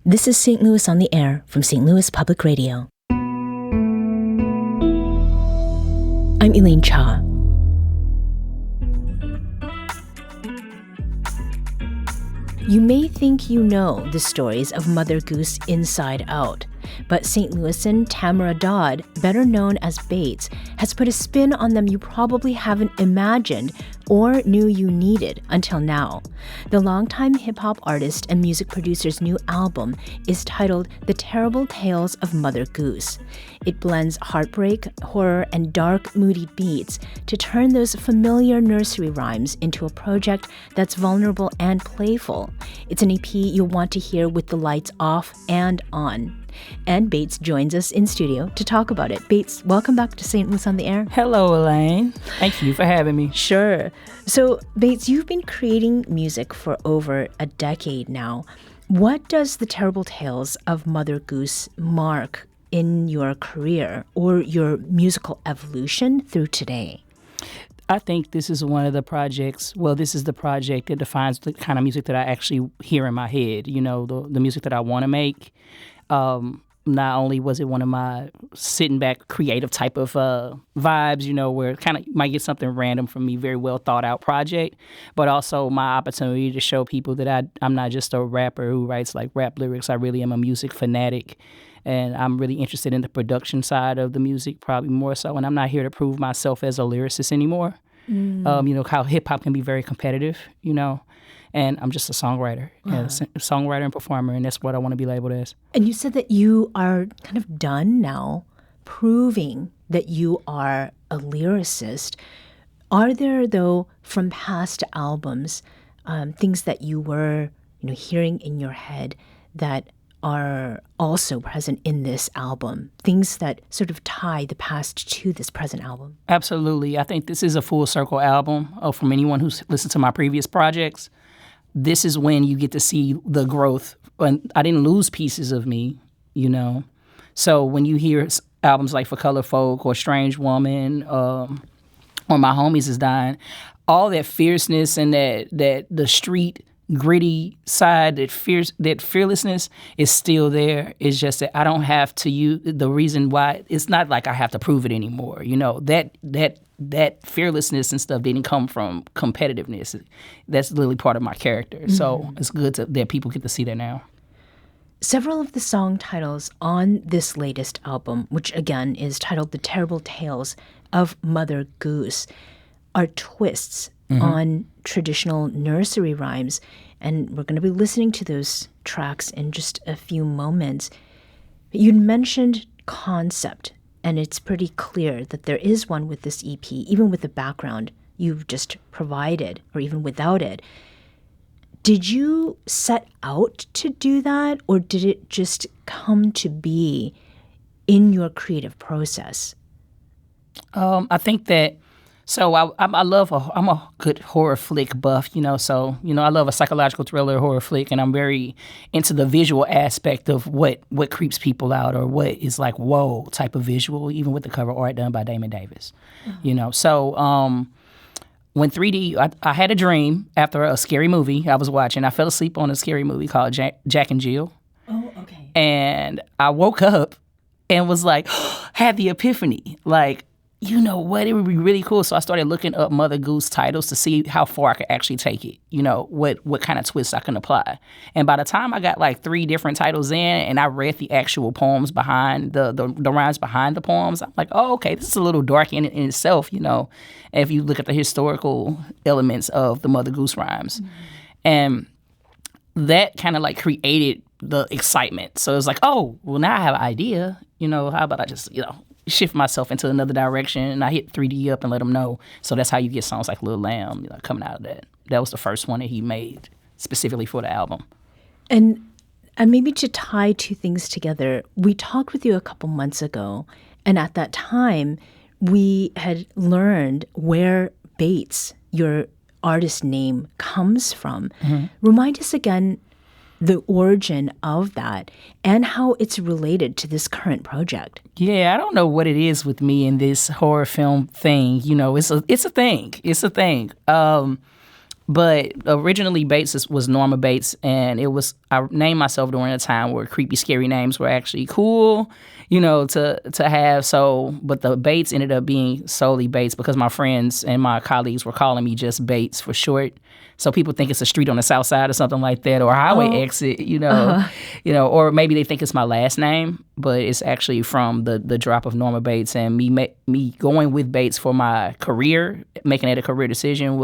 This is St. Louis on the Air from St. Louis Public Radio. I'm Elaine Cha. You may think you know the stories of Mother Goose inside out, but St. Louisan Tamara Dodd, better known as Bates, has put a spin on them you probably haven't imagined or knew you needed until now. The longtime hip-hop artist and music producer's new album is titled The Terrible Tales of Mother Goose. It blends heartbreak, horror, and dark, moody beats to turn those familiar nursery rhymes into a project that's vulnerable and playful. It's an EP you'll want to hear with the lights off and on. And Bates joins us in studio to talk about it. Bates, welcome back to St. Louis on the Air. Hello, Elaine. Thank you for having me. Sure. So, Bates, you've been creating music for over a decade now. What does The Terrible Tales of Mother Goose mark in your career or your musical evolution through today? I think this is one of the projects, this is the project that defines the kind of music that I actually hear in my head, the music that I want to make. Not only was it one of my sitting back creative type of vibes, where it kind of might get something random from me, very well thought out project, but also my opportunity to show people that I'm not just a rapper who writes like rap lyrics. I really am a music fanatic, and I'm really interested in the production side of the music, probably more so. And I'm not here to prove myself as a lyricist anymore. How hip hop can be very competitive, And I'm just a songwriter, songwriter and performer, and that's what I want to be labeled as. And you said that you are kind of done now proving that you are a lyricist. Are there, though, from past albums, things that you were, hearing in your head that are also present in this album, things that sort of tie the past to this present album? Absolutely. I think this is a full circle album from anyone who's listened to my previous projects. This is when you get to see the growth. And I didn't lose pieces of me, So when you hear albums like For Color Folk or Strange Woman or My Homies Is Dying, all that fierceness and that the street gritty side, that fearlessness is still there. It's just that I don't have to use the reason why. It's not like I have to prove it anymore. That fearlessness and stuff didn't come from competitiveness. That's literally part of my character. Mm-hmm. So it's good that people get to see that now. Several of the song titles on this latest album, which again is titled The Terrible Tales of Mother Goose, are twists on traditional nursery rhymes. And we're going to be listening to those tracks in just a few moments. But you'd mentioned concept. And it's pretty clear that there is one with this EP, even with the background you've just provided, or even without it. Did you set out to do that, or did it just come to be in your creative process? I think that, I'm a good horror flick buff, I love a psychological thriller horror flick, and I'm very into the visual aspect of what creeps people out or what is like, whoa, type of visual, even with the cover art done by Damon Davis, when 3D, I had a dream after a scary movie I was watching. I fell asleep on a scary movie called Jack and Jill. Oh, okay. And I woke up and was like, had the epiphany, like, you know what, it would be really cool. So I started looking up Mother Goose titles to see how far I could actually take it, what kind of twists I can apply. And by the time I got like 3 different titles in and I read the actual poems behind, the rhymes behind the poems, I'm like, oh, okay, this is a little dark in itself, if you look at the historical elements of the Mother Goose rhymes. Mm-hmm. And that kind of like created the excitement. So it was like, oh, well, now I have an idea, how about I just, shift myself into another direction, and I hit 3D up and let them know. So that's how you get songs like Lil Lamb coming out of that. That was the first one that he made specifically for the album. And maybe to tie two things together, we talked with you a couple months ago, and at that time, we had learned where Bates, your artist name, comes from. Mm-hmm. Remind us again the origin of that and how it's related to this current project. Yeah, I don't know what it is with me and this horror film thing. It's a thing. It's a thing. But originally Bates was Norma Bates, and I named myself during a time where creepy, scary names were actually cool, to have. So, but the Bates ended up being solely Bates because my friends and my colleagues were calling me just Bates for short. So people think it's a street on the south side or something like that, or a highway exit, or maybe they think it's my last name, but it's actually from the drop of Norma Bates. And me going with Bates for my career, making it a career decision,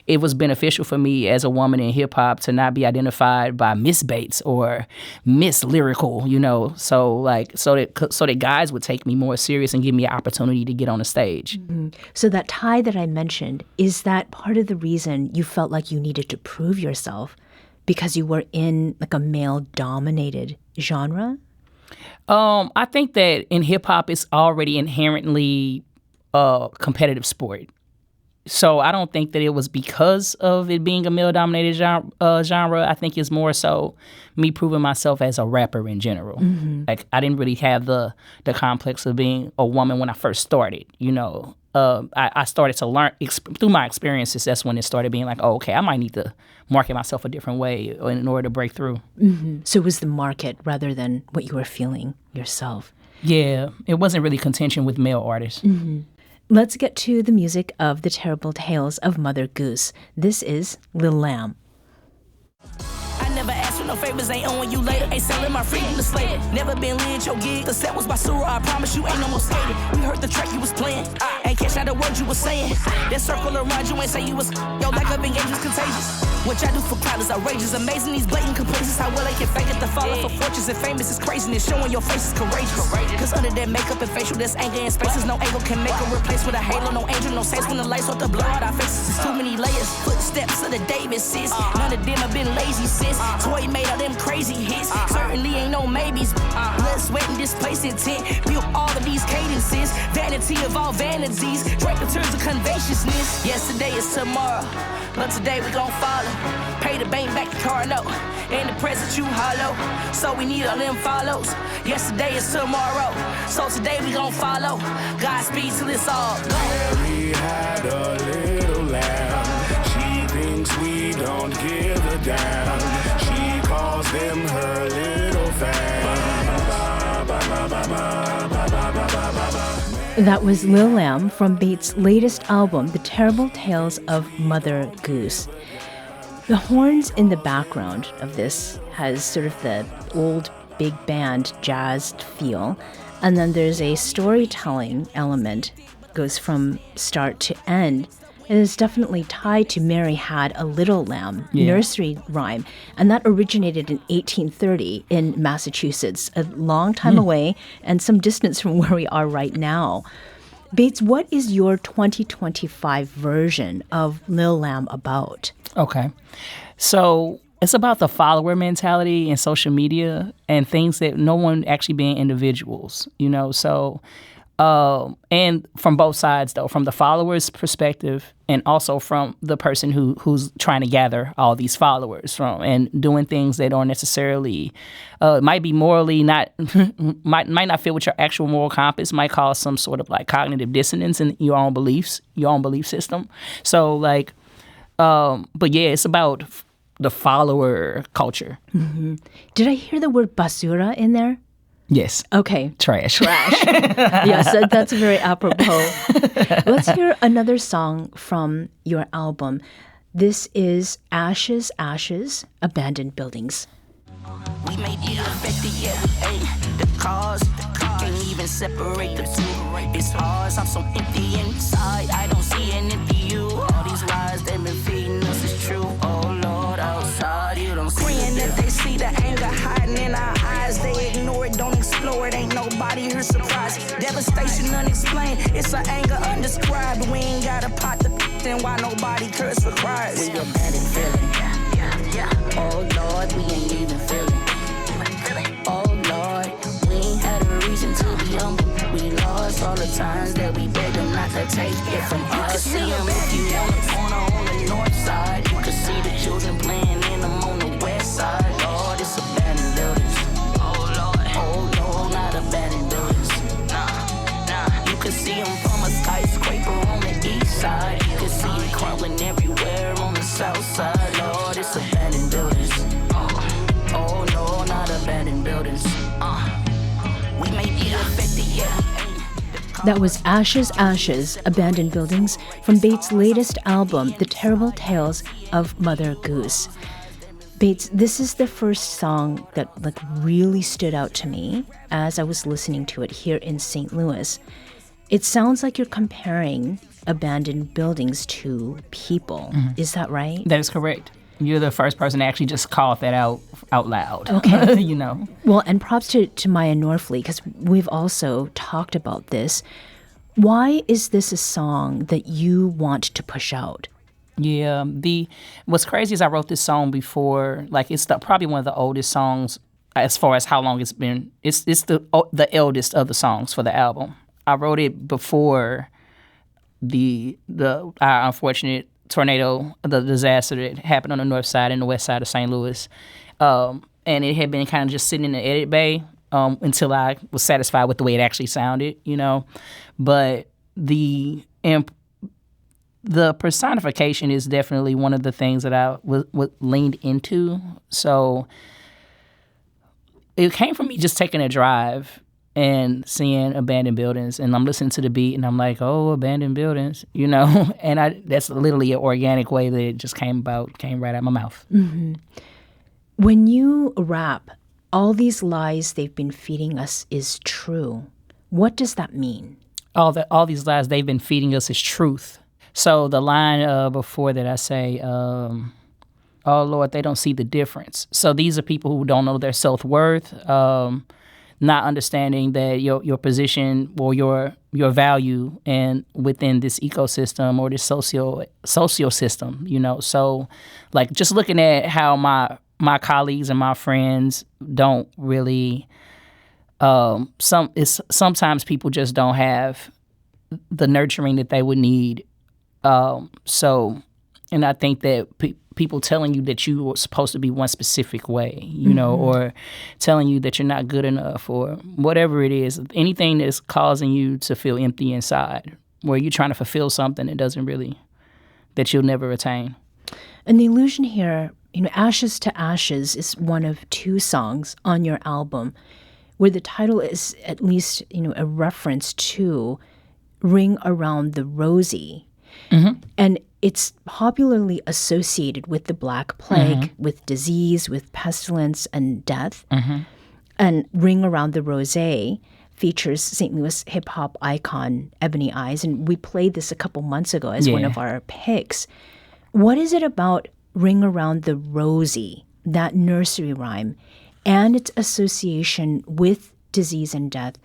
it was beneficial for me as a woman in hip hop to not be identified by Miss Bates or Miss Lyrical, so that guys would take me more serious and give me an opportunity to get on the stage. Mm-hmm. So that tie that I mentioned, is that part of the reason you felt like you needed to prove yourself because you were in like a male-dominated genre? I think that in hip hop, it's already inherently a competitive sport. So I don't think that it was because of it being a male-dominated genre. I think it's more so me proving myself as a rapper in general. Mm-hmm. Like I didn't really have the complex of being a woman when I first started. I started to learn through my experiences. That's when it started being like, oh, okay, I might need to market myself a different way in order to break through. Mm-hmm. So it was the market rather than what you were feeling yourself. Yeah, it wasn't really contention with male artists. Mm-hmm. Let's get to the music of The Terrible Tales of Mother Goose. This is Lil Lamb. I never asked for no favors, ain't owing you later. Ain't selling my freedom to slave it. Never been lit your gig. The set was by Sura, I promise you ain't no more skating. We heard the track you was playing, ain't catch out the word you was saying. That circle around you ain't say you was. Your lack of engagement's contagious. What y'all do for crowd is outrageous. Amazing these blatant complaints, how well they can fake it. The fall for fortunes and famous is craziness. Showing your face is courageous. Cause under that makeup and facial, there's anger and spaces. No angle can make a replace with a halo. No angel, no saints when the lights start to blow out our faces. It's too many layers. Footsteps of the David sis. None of them have been lazy sis. Toy made all them crazy hits. Certainly ain't no maybes. Blood, sweat, and displaced intent. Built all of these cadences. Vanity of all vanities. Draped in terms of conviciousness. Yesterday is tomorrow, but today we gon' follow. Pay the bank back the car note. In the present you hollow. So we need all them follows. Yesterday is tomorrow, so today we gon' follow. Godspeed till it's all gone. Mary had a little lamb. She thinks we don't give a damn. She calls them her little fam. That was Lil Lamb from Bates' latest album, The Terrible Tales of Mother Goose. The horns in the background of this has sort of the old big band jazzed feel, and then there's a storytelling element, goes from start to end. It is definitely tied to Mary Had a Little Lamb, nursery rhyme, and that originated in 1830 in Massachusetts, a long time away and some distance from where we are right now. Bates, what is your 2025 version of Lil Lamb about? Okay. So it's about the follower mentality in social media and things that no one actually being individuals, so and from both sides, though, from the follower's perspective and also from the person who's trying to gather all these followers from and doing things that aren't necessarily, might be morally not, might not fit with your actual moral compass, might cause some sort of like cognitive dissonance in your own beliefs, your own belief system. So like, but yeah, it's about the follower culture. Mm-hmm. Did I hear the word basura in there? Yes. Okay. Trash. Yes, that's very apropos. Let's hear another song from your album. This is Ashes, Ashes, Abandoned Buildings. We may be affected, yet we ain't the cause. Can't even separate the two. It's ours, I'm so empty inside. I don't see an empty you. All these lies they've been feeding us is true. Oh Lord, outside you don't see it. If they see the anger hiding in our eyes, they ignore it, don't explore it. Ain't nobody here surprised. Devastation unexplained. It's an anger undescribed. We ain't got a pot to then why nobody curse for cries. We abandoned feeling. Oh Lord, we ain't even feeling. Oh Lord, we ain't had a reason to be humble. We lost all the times that we begged them not to take it from us. You can see them if you on the corner on the north side. You can see the children playing in them on the west side. Lord, it's abandoned buildings. Oh Lord, not abandoned buildings. Nah. You can see them from a skyscraper on the east side. You can see it crumbling everywhere on the south buildings. We may be affected, yeah. That was Ashes, Ashes, Abandoned Buildings from Bates' latest album, The Terrible Tales of Mother Goose. Bates, this is the first song that really stood out to me as I was listening to it here in St. Louis. It sounds like you're comparing abandoned buildings to people. Mm-hmm. Is that right? That is correct. You're the first person to actually just call that out loud. Okay. You know. Well, and props to Maya Norfleet, because we've also talked about this. Why is this a song that you want to push out? Yeah. What's crazy is I wrote this song before, it's probably one of the oldest songs as far as how long it's been. It's the eldest of the songs for the album. I wrote it before our unfortunate tornado, the disaster that happened on the north side and the west side of St. Louis. And it had been kind of just sitting in the edit bay until I was satisfied with the way it actually sounded, you know. But the personification is definitely one of the things that I leaned into. So it came from me just taking a drive and seeing abandoned buildings, and I'm listening to the beat, and I'm like, oh, abandoned buildings, you know? And that's literally an organic way that it just came right out of my mouth. Mm-hmm. When you rap, all these lies they've been feeding us is true. What does that mean? All these lies they've been feeding us is truth. So the line before that I say, oh, Lord, they don't see the difference. So these are people who don't know their self-worth, not understanding that your position or your value and within this ecosystem or this socio system, you know. So just looking at how my colleagues and my friends don't really sometimes people just don't have the nurturing that they would need. And I think that people telling you that you were supposed to be one specific way, you know, or telling you that you're not good enough or whatever it is, anything that's causing you to feel empty inside, where you're trying to fulfill something that you'll never attain. And the illusion here, you know, Ashes to Ashes is one of two songs on your album where the title is at least, you know, a reference to Ring Around the Rosie. Mm-hmm. And it's popularly associated with the Black Plague, with disease, with pestilence and death. Mm-hmm. And Ring Around the Rosé features St. Louis hip-hop icon Ebony Eyes, and we played this a couple months ago as one of our picks. What is it about Ring Around the Rosie, that nursery rhyme, and its association with disease and death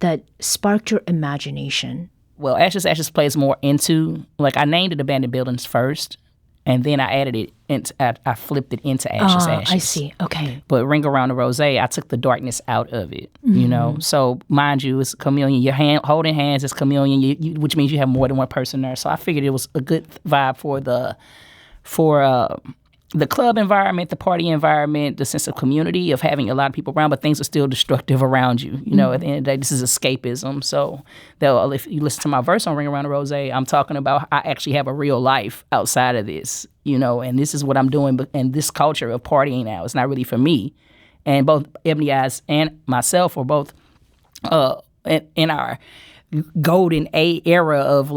that sparked your imagination? Well, Ashes plays more into, I named it Abandoned Buildings first, and then I added it, I flipped it into Ashes. I see, okay. But Ring Around the Rosé, I took the darkness out of it, you know? So, mind you, it's communion. Your holding hands is communion, which means you have more than one person there. So I figured it was a good vibe for the club environment, the party environment, the sense of community, of having a lot of people around, but things are still destructive around you. You know, at the end of the day, this is escapism. So if you listen to my verse on Ring Around the Rosé, I'm talking about I actually have a real life outside of this, you know, and this is what I'm doing. And this culture of partying now is not really for me. And both Ebony Eyes and myself are both in our golden era of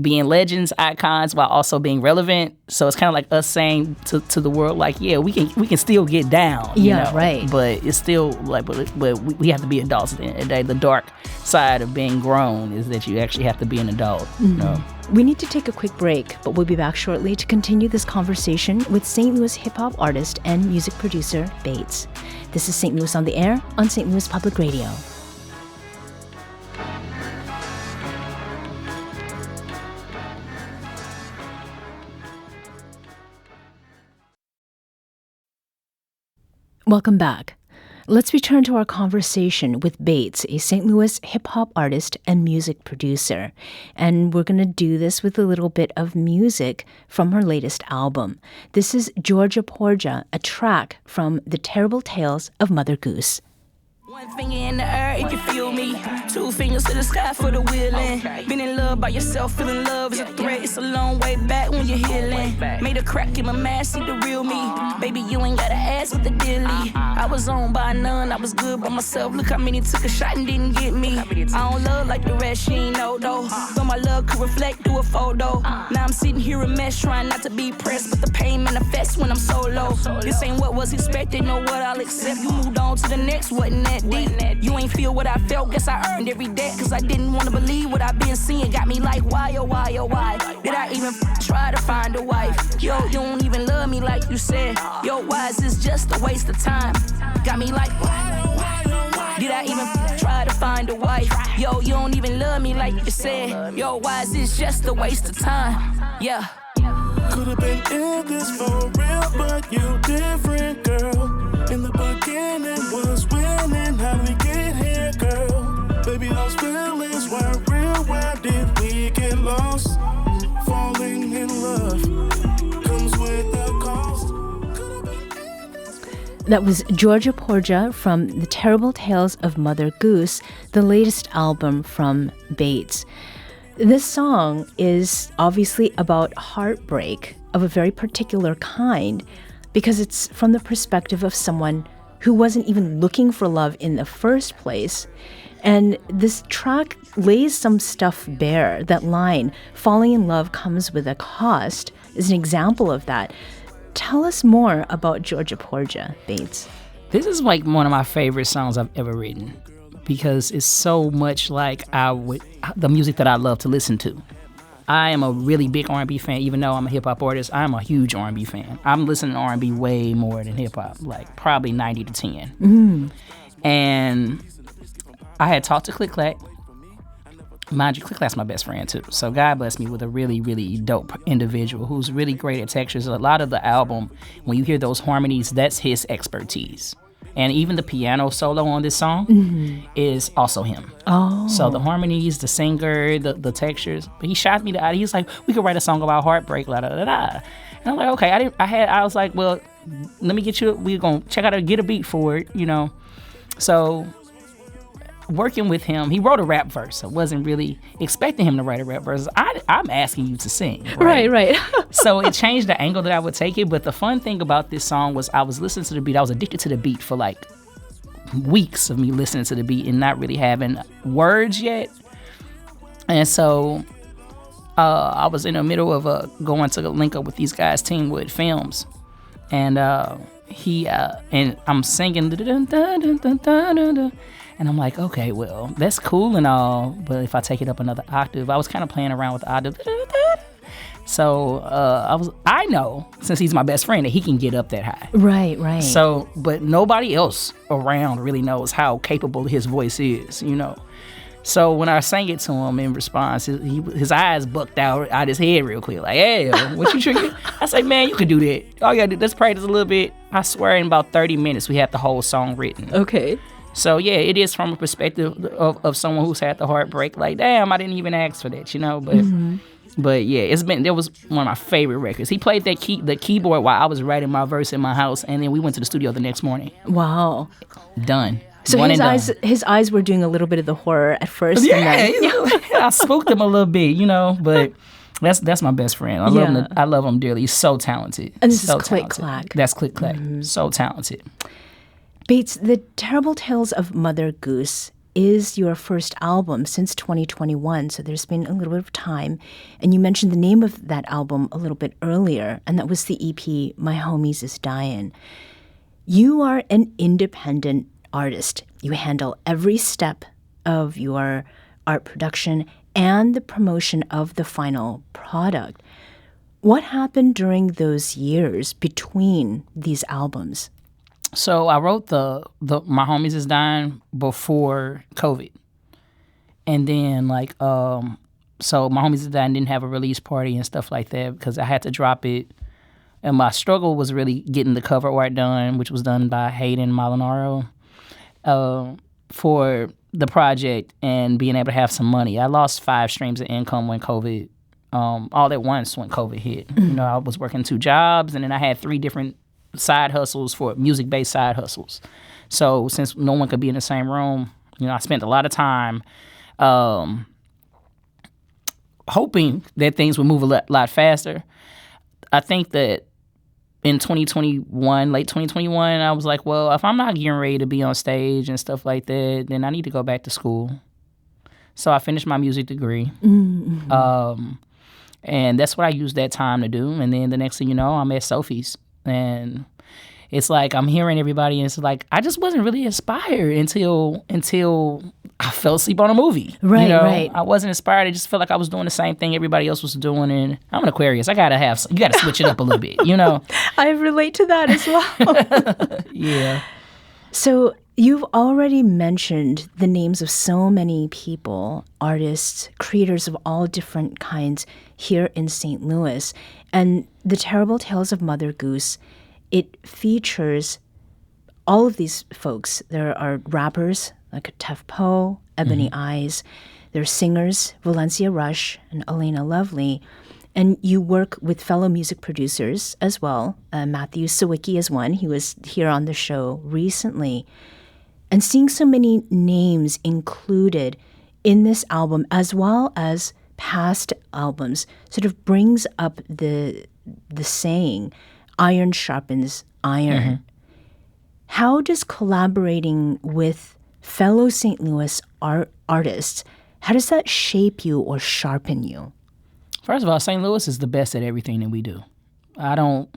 being legends, icons, while also being relevant. So it's kind of like us saying to the world, we can still get down. You know? Right. But it's still but we have to be adults at the end of the day. The dark side of being grown is that you actually have to be an adult. You know? We need to take a quick break, but we'll be back shortly to continue this conversation with St. Louis hip-hop artist and music producer Bates. This is St. Louis on the Air on St. Louis Public Radio. Welcome back. Let's return to our conversation with Bates, a St. Louis hip-hop artist and music producer. And we're going to do this with a little bit of music from her latest album. This is Georgia Porgia, a track from The Terrible Tales of Mother Goose. One finger in the air if you feel me. 2 fingers to the sky for the wheeling. Been in love by yourself, feeling love is a threat. It's a long way back when you're healing. Made a crack in my mask, see the real me. Baby, you ain't gotta ask what the dilly. I was owned by none, I was good by myself. Look how many took a shot and didn't get me. I don't love like the rest, she ain't know though. But my love could reflect through a photo. Now I'm sitting here a mess, trying not to be pressed, but the pain manifests when I'm solo. This ain't what was expected, know what I'll accept. You moved on to the next, wasn't that deep. You ain't feel what I felt, guess I earned every debt. Cause I didn't wanna believe what I've been seeing. Got me like, why, oh why, oh why? Did I even try to find a wife? Yo, you don't even love me like you said. Yo, why is this just a waste of time? Got me like, did I even try to find a wife? Yo, you don't even love me like you said. Yo, why is this just a waste of time? Yeah. Could've been in this for real, but you different, girl. In the beginning was winning, how we get here, girl. Baby, those feelings weren't real, where did we get lost? Falling in love comes with a cost. That was Georgia Porgia from The Terrible Tales of Mother Goose, the latest album from Bates. This song is obviously about heartbreak of a very particular kind because it's from the perspective of someone who wasn't even looking for love in the first place. And this track lays some stuff bare. That line, falling in love comes with a cost, is an example of that. Tell us more about Georgia Porgia, Bates. This is like one of my favorite songs I've ever written because it's so much like the music that I love to listen to. I am a really big R&B fan, even though I'm a hip-hop artist. I'm a huge R&B fan. I'm listening to R&B way more than hip-hop, like probably 90 to 10. Mm. And I had talked to Click Clack. Mind you, Click Clack's my best friend too. So God bless me with a really, really dope individual who's really great at textures. A lot of the album, when you hear those harmonies, that's his expertise. And even the piano solo on this song is also him. Oh. So the harmonies, the singer, the textures. But he shot me the idea. He's like, we could write a song about heartbreak, la da da da. And I'm like, okay. I was like, well, let me get you. We're gonna check out get a beat for it, you know. So working with him, he wrote a rap verse. I wasn't really expecting him to write a rap verse. I'm asking you to sing. Right. So it changed the angle that I would take it. But the fun thing about this song was I was listening to the beat. I was addicted to the beat for like weeks of me listening to the beat and not really having words yet. And so I was in the middle of going to link up with these guys, Teamwood Films. And and I'm singing, and I'm like, okay, well, that's cool and all, but if I take it up another octave, I was kind of playing around with the octave. So I know, since he's my best friend, that he can get up that high. Right. So, but nobody else around really knows how capable his voice is, you know. So when I sang it to him in response, his eyes bucked out his head real quick, like, hey, what you tricking? I say, man, you can do that. All you gotta do, let's practice a little bit. I swear in about 30 minutes, we had the whole song written. Okay. So yeah, it is from a perspective of someone who's had the heartbreak. Like, damn, I didn't even ask for that, you know. But yeah, that was one of my favorite records. He played the keyboard while I was writing my verse in my house, and then we went to the studio the next morning. Wow. Done. So his eyes were doing a little bit of the horror at first. Yeah, I spooked him a little bit, you know, but that's my best friend. I love him dearly. He's so talented. And this so is Click Clack. That's Click Clack. So talented. Bates, The Terrible Tales of Mother Goose is your first album since 2021, so there's been a little bit of time. And you mentioned the name of that album a little bit earlier, and that was the EP, My Homies Is Dyin'. You are an independent artist. You handle every step of your art production and the promotion of the final product. What happened during those years between these albums? So I wrote the My Homies Is Dying before COVID. And then so My Homies Is Dying didn't have a release party and stuff like that because I had to drop it. And my struggle was really getting the cover art done, which was done by Hayden Molinaro, for the project and being able to have some money. I lost 5 streams of income when COVID, all at once when COVID hit. You know, I was working 2 jobs and then I had 3 different side hustles for music-based side hustles. So since no one could be in the same room, I spent a lot of time hoping that things would move a lot faster. I think that in 2021, late 2021, I was like, well, if I'm not getting ready to be on stage and stuff like that, then I need to go back to school. So I finished my music degree. Mm-hmm. And that's what I used that time to do. And then the next thing you know, I'm at Sophie's. And it's like I'm hearing everybody, and it's like I just wasn't really inspired until I fell asleep on a movie. Right, right. I wasn't inspired. I just felt like I was doing the same thing everybody else was doing. And I'm an Aquarius. You got to switch it up a little bit, I relate to that as well. Yeah. So you've already mentioned the names of so many people, artists, creators of all different kinds here in St. Louis. And The Terrible Tales of Mother Goose, it features all of these folks. There are rappers like Tef Poe, Ebony Eyes. There are singers, Valencia Rush and Elena Lovely. And you work with fellow music producers as well. Matthew Sawicki is one. He was here on the show recently. And seeing so many names included in this album, as well as past albums, sort of brings up the saying, iron sharpens iron. Mm-hmm. How does collaborating with fellow St. Louis artists, how does that shape you or sharpen you? First of all, St. Louis is the best at everything that we do. I'm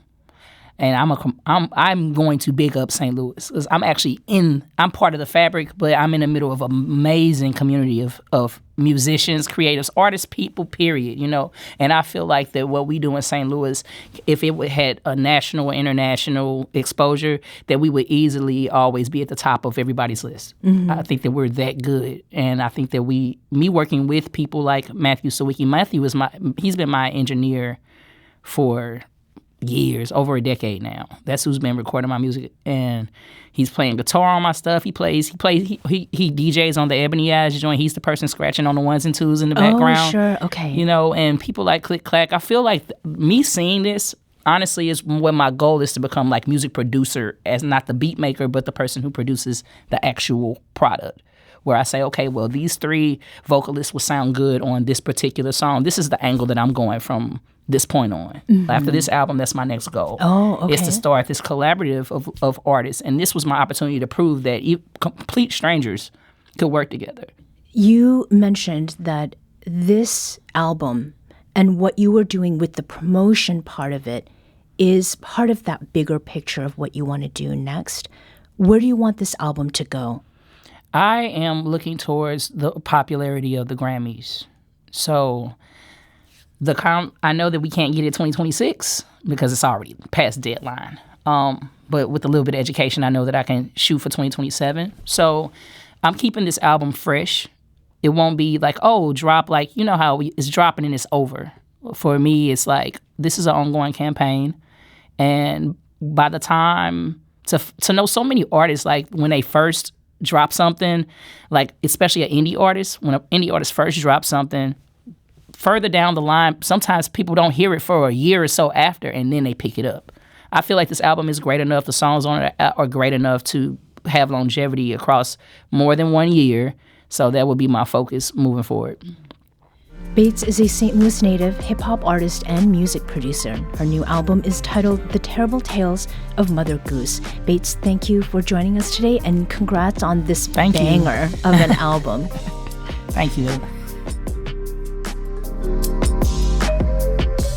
going to big up St. Louis because I'm part of the fabric, but I'm in the middle of an amazing community of musicians, creatives, artists, people, period, And I feel like that what we do in St. Louis, if it had a national or international exposure, that we would easily always be at the top of everybody's list. Mm-hmm. I think that we're that good. And I think that me working with people like Matthew Sawicki, he's been my engineer for years, over a decade now. That's who's been recording my music, and he's playing guitar on my stuff. He DJs on the Ebony Eyes joint. He's the person scratching on the ones and twos in the background. Oh, sure, okay. And people like Click Clack. I feel like me seeing this, honestly, is what my goal is, to become like music producer, as not the beat maker, but the person who produces the actual product. Where I say, okay, well, these 3 vocalists will sound good on this particular song. This is the angle that I'm going from this point on. Mm-hmm. After this album, that's my next goal. Oh, okay. It's to start this collaborative of artists. And this was my opportunity to prove that complete strangers could work together. You mentioned that this album and what you were doing with the promotion part of it is part of that bigger picture of what you want to do next. Where do you want this album to go? I am looking towards the popularity of the Grammys. So I know that we can't get it 2026 because it's already past deadline. But with a little bit of education, I know that I can shoot for 2027. So I'm keeping this album fresh. It won't be like, drop, like, how it's dropping and it's over. For me, it's like, this is an ongoing campaign. And by the time to know so many artists, like when they first drop something, like especially an indie artist, when an indie artist first drops something, further down the line, sometimes people don't hear it for a year or so after, and then they pick it up. I feel like this album is great enough, the songs on it are great enough to have longevity across more than 1 year, so that would be my focus moving forward. Bates is a St. Louis native, hip-hop artist, and music producer. Her new album is titled The Terrible Tales of Mother Goose. Bates, thank you for joining us today, and congrats on this banger of an album. Thank you.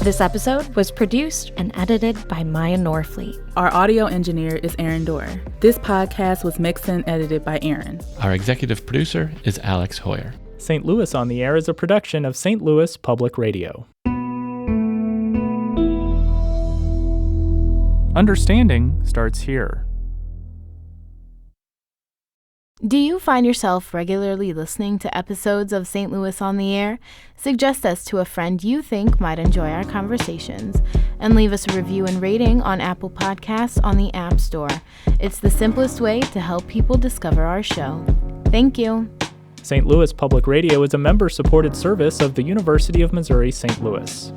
This episode was produced and edited by Maya Norfleet. Our audio engineer is Aaron Dorr. This podcast was mixed and edited by Aaron. Our executive producer is Alex Hoyer. St. Louis on the Air is a production of St. Louis Public Radio. Understanding starts here. Do you find yourself regularly listening to episodes of St. Louis on the Air? Suggest us to a friend you think might enjoy our conversations, and leave us a review and rating on Apple Podcasts on the App Store. It's the simplest way to help people discover our show. Thank you. St. Louis Public Radio is a member-supported service of the University of Missouri St. Louis.